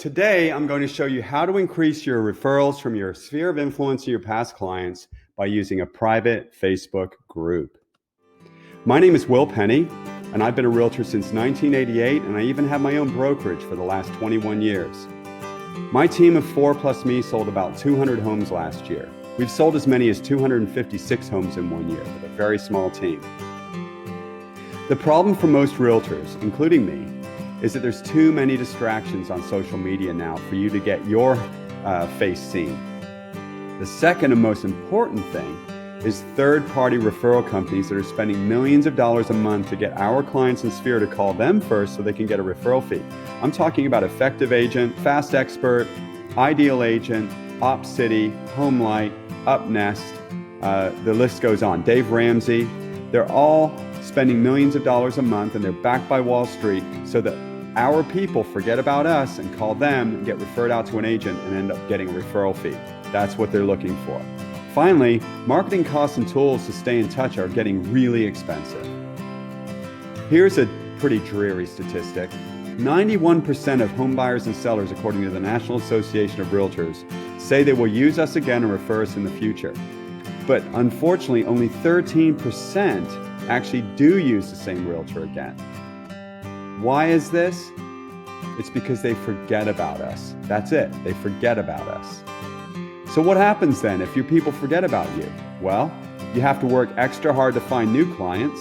Today, I'm going to show you how to increase your referrals from your sphere of influence and your past clients by using a private Facebook group. My name is Will Penny, and I've been a realtor since 1988, and I even have my own brokerage for the last 21 years. My team of 4 plus me sold about 200 homes last year. We've sold as many as 256 homes in 1 year with a very small team. The problem for most realtors, including me, is that there's too many distractions on social media now for you to get your face seen. The second and most important thing is third-party referral companies that are spending millions of dollars a month to get our clients in Sphere to call them first so they can get a referral fee. I'm talking about Effective Agent, Fast Expert, Ideal Agent, OpCity, HomeLight, UpNest, the list goes on. Dave Ramsey, they're all spending millions of dollars a month and they're backed by Wall Street so that our people forget about us and call them and get referred out to an agent and end up getting a referral fee. That's what they're looking for. Finally, marketing costs and tools to stay in touch are getting really expensive. Here's a pretty dreary statistic. 91% of home buyers and sellers, according to the National Association of Realtors, say they will use us again and refer us in the future. But unfortunately, only 13% actually do use the same realtor again. Why is this? It's because they forget about us. That's it. They forget about us. So what happens then if your people forget about you? Well, you have to work extra hard to find new clients.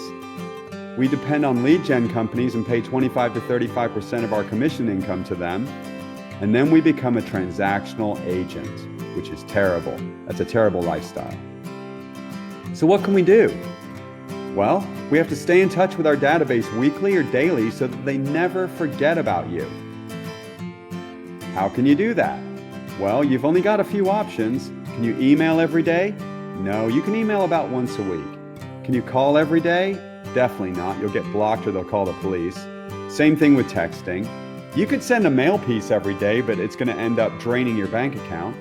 We depend on lead gen companies and pay 25 to 35% of our commission income to them. And then we become a transactional agent, which is terrible. That's a terrible lifestyle. So what can we do? Well, we have to stay in touch with our database weekly or daily so that they never forget about you. How can you do that? Well, you've only got a few options. Can you email every day? No, you can email about once a week. Can you call every day? Definitely not. You'll get blocked or they'll call the police. Same thing with texting. You could send a mail piece every day, but it's going to end up draining your bank account.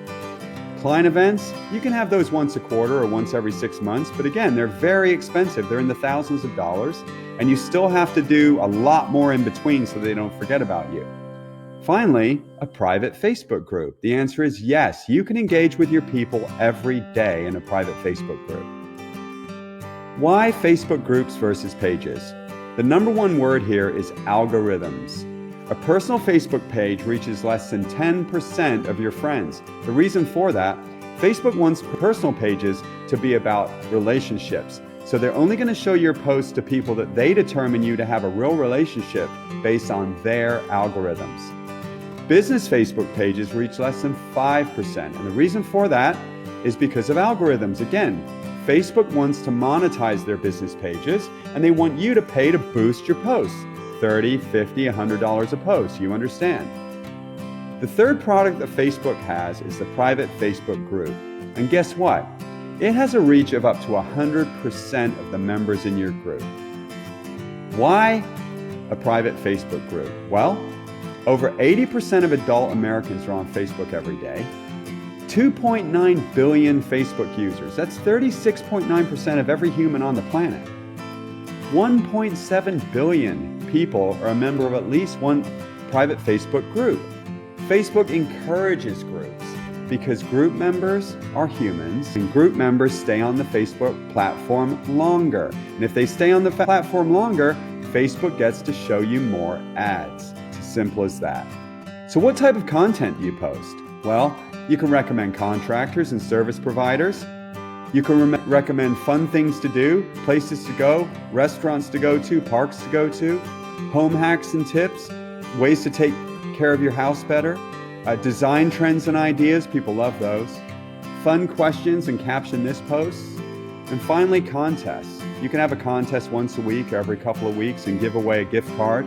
Client events, you can have those once a quarter or once every 6 months, but again, they're very expensive. They're in the thousands of dollars, and you still have to do a lot more in between so they don't forget about you. Finally, a private Facebook group. The answer is yes, you can engage with your people every day in a private Facebook group. Why Facebook groups versus pages? The number one word here is algorithms. A personal Facebook page reaches less than 10% of your friends. The reason for that, Facebook wants personal pages to be about relationships. So they're only going to show your posts to people that they determine you to have a real relationship based on their algorithms. Business Facebook pages reach less than 5%. And the reason for that is because of algorithms. Again, Facebook wants to monetize their business pages and they want you to pay to boost your posts. $30, $50, $100 a post, you understand. The third product that Facebook has is the private Facebook group. And guess what? It has a reach of up to 100% of the members in your group. Why a private Facebook group? Well, over 80% of adult Americans are on Facebook every day. 2.9 billion Facebook users. That's 36.9% of every human on the planet. 1.7 billion people are a member of at least one private Facebook group. Facebook encourages groups because group members are humans and group members stay on the Facebook platform longer. And if they stay on the platform longer, Facebook gets to show you more ads. It's as simple as that. So what type of content do you post? Well, you can recommend contractors and service providers. You can recommend fun things to do, places to go, restaurants to go to, parks to go to, home hacks and tips, ways to take care of your house better, design trends and ideas, people love those, fun questions and caption this post, and finally contests. You can have a contest once a week or every couple of weeks and give away a gift card.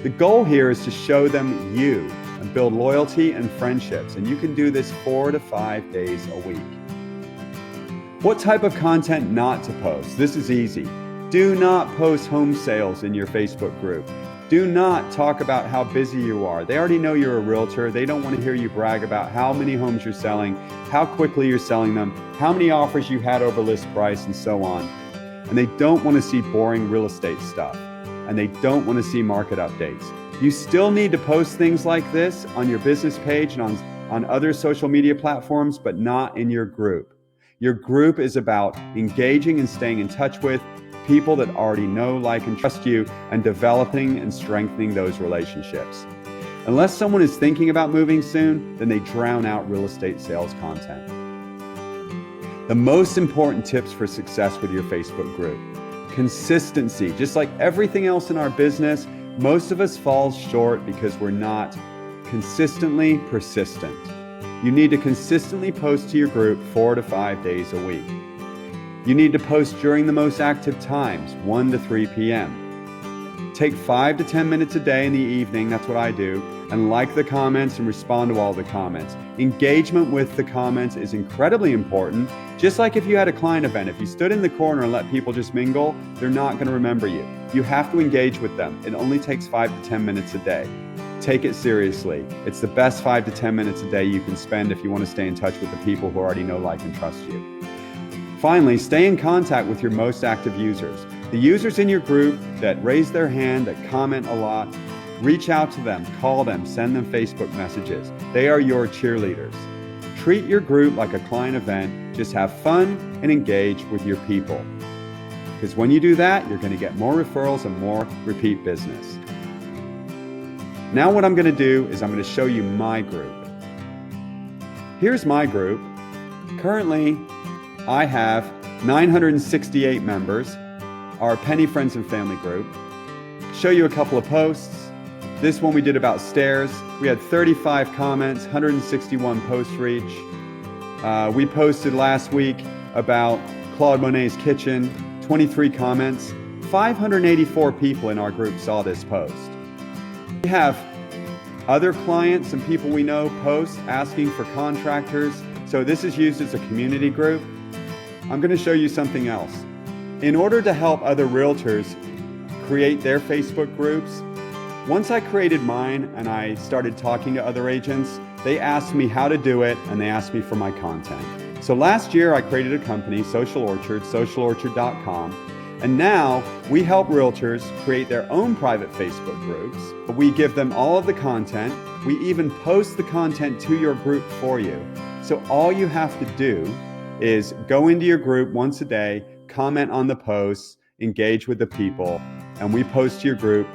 The goal here is to show them you and build loyalty and friendships, and you can do this 4 to 5 days a week. What type of content not to post? This is easy. Do not post home sales in your Facebook group. Do not talk about how busy you are. They already know you're a realtor. They don't want to hear you brag about how many homes you're selling, how quickly you're selling them, how many offers you had over list price, and so on. And they don't want to see boring real estate stuff. And they don't want to see market updates. You still need to post things like this on your business page and on other social media platforms, but not in your group. Your group is about engaging and staying in touch with people that already know, like, and trust you, and developing and strengthening those relationships. Unless someone is thinking about moving soon, then they drown out real estate sales content. The most important tips for success with your Facebook group: consistency. Just like everything else in our business, most of us fall short because we're not consistently persistent. You need to consistently post to your group 4 to 5 days a week. You need to post during the most active times, 1 to 3 p.m. Take 5 to 10 minutes a day in the evening, that's what I do, and like the comments and respond to all the comments. Engagement with the comments is incredibly important. Just like if you had a client event, if you stood in the corner and let people just mingle, they're not going to remember you. You have to engage with them. It only takes 5 to 10 minutes a day. Take it seriously. It's the best 5 to 10 minutes a day you can spend if you want to stay in touch with the people who already know, like, and trust you. Finally, stay in contact with your most active users. The users in your group that raise their hand, that comment a lot, reach out to them, call them, send them Facebook messages. They are your cheerleaders. Treat your group like a client event. Just have fun and engage with your people. Because when you do that, you're going to get more referrals and more repeat business. Now what I'm going to do is I'm going to show you my group. Here's my group. Currently, I have 968 members, our Penny Friends and Family group. Show you a couple of posts. This one we did about stairs. We had 35 comments, 161 post reach. We posted last week about Claude Monet's kitchen, 23 comments. 584 people in our group saw this post. We have other clients and people we know post asking for contractors. So this is used as a community group. I'm going to show you something else. In order to help other realtors create their Facebook groups, once I created mine and I started talking to other agents, they asked me how to do it and they asked me for my content. So last year I created a company, Social Orchard, socialorchard.com. And now we help realtors create their own private Facebook groups. We give them all of the content. We even post the content to your group for you. So all you have to do is go into your group once a day, comment on the posts, engage with the people, and we post to your group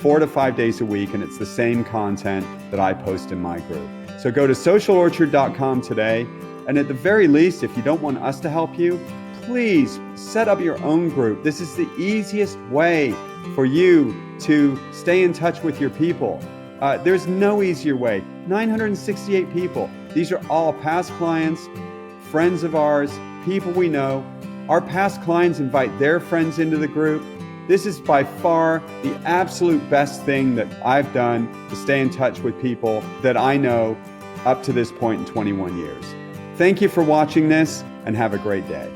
4 to 5 days a week, and it's the same content that I post in my group. So go to socialorchard.com today, and at the very least, if you don't want us to help you, please set up your own group. This is the easiest way for you to stay in touch with your people. There's no easier way. 968 people. These are all past clients, friends of ours, people we know. Our past clients invite their friends into the group. This is by far the absolute best thing that I've done to stay in touch with people that I know up to this point in 21 years. Thank you for watching this and have a great day.